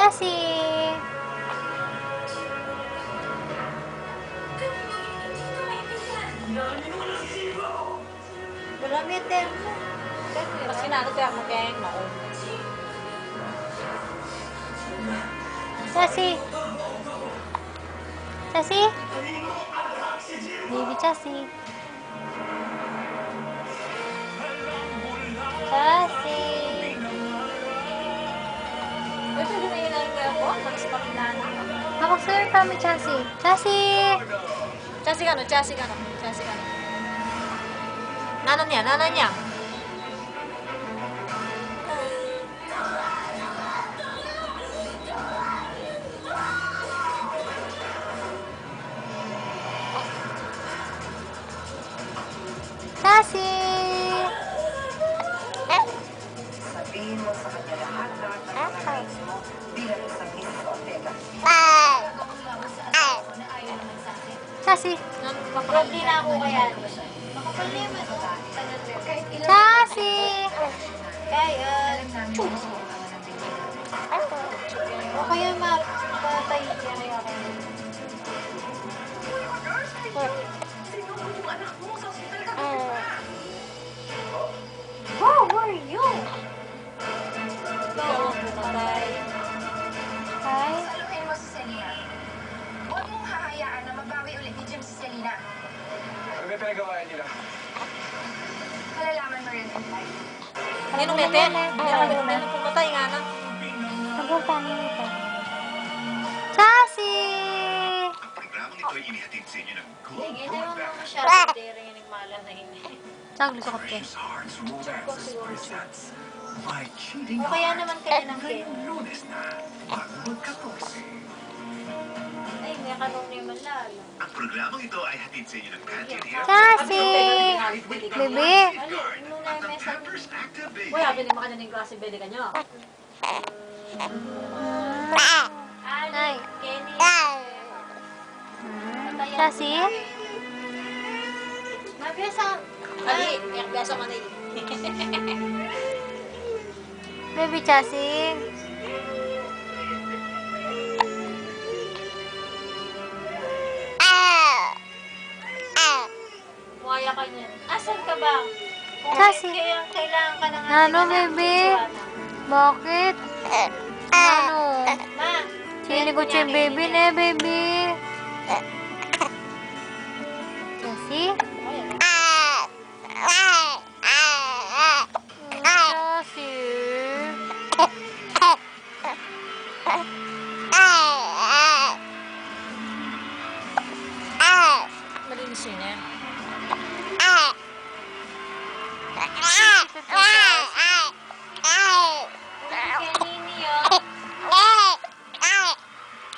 Chelsea! Gamitin mo. Mas kinano kaya mo kaya yung mao. Chelsea! Chelsea! Baby Chelsea! Chelsea! Ito din na yun ang ko. Mag-spot na na. Makaksir kami, Chelsea! Chelsea! Chelsea ka no? Chelsea ka no? Chelsea ka no? Nanan niya, nanan niya. Chelsea! Sabihin mo sa kanya lahat ng mga nais mo bilang isang Miss Ortega. Chelsea! Hindi na ako kaya. Chelsea! Kaya, o kaya matay siya kaya Who were you? Ikaw ang pumatay. Hi? Saluhin mo si Selena. Huwag mong hahayaan na mabawi ulit ni Jim si Selena. Ano may pinagawa nila? Malalaman mo rin in life. Nino mete? Nino pumatay nga na. Napunta nito. Chelsea! Ang programang ito ay inihatid sa inyo ng Globe Hindi mo Broadband. masyadong daring yung malam na hindi. Sagli sa kape. Precious Hearts Romances presents My Cheating O kaya Heart. naman kaya ng Ken. Ngayong Lunes na, bago mag-14. Ay, may kanong naman lalo. Ang programang ito ay hatid sa inyo ng Panty and Hair. Chelsea! With Baby! Safeguard at ng Pampers Active Baby. Uy, habi ni mo kanya ng grassy belly ka nyo. Ay. Kenny. Chelsea? Mabiyasa. Ali, yung beso ka na Baby Chelsea? Mukaya ka niyan. Asan ka ba? Kung Kasi- kaya kailangan ka ng Ano, baby? Bakit? Ano? Ma, Sini ko yung baby na, baby. Chelsea? malinis yun eh.